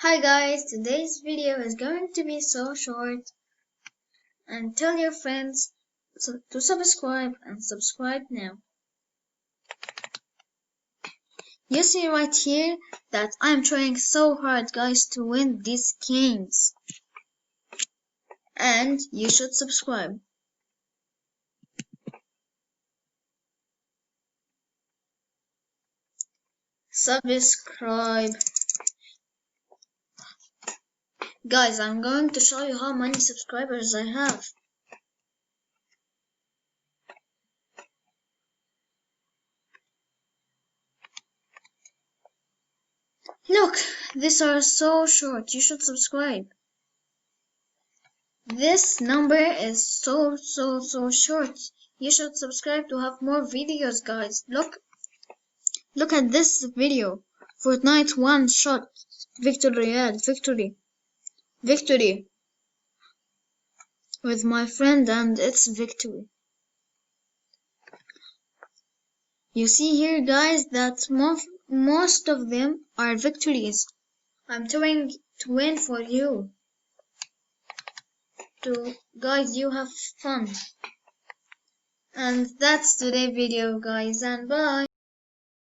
Hi guys, today's video is going to be so short, and tell your friends to subscribe and subscribe now. You see right here that I'm trying so hard guys to win these games, and you should subscribe. Subscribe. Guys, I'm going to show you how many subscribers I have. Look, these are so short, you should subscribe. This number is so short. You should subscribe to have more videos guys. Look at this video. Fortnite one shot. Victory Royale. Victory. With my friend and it's victory. You see here guys that most of them are victories. I'm trying to win for you. Guys, you have fun. And that's today's video guys, and bye.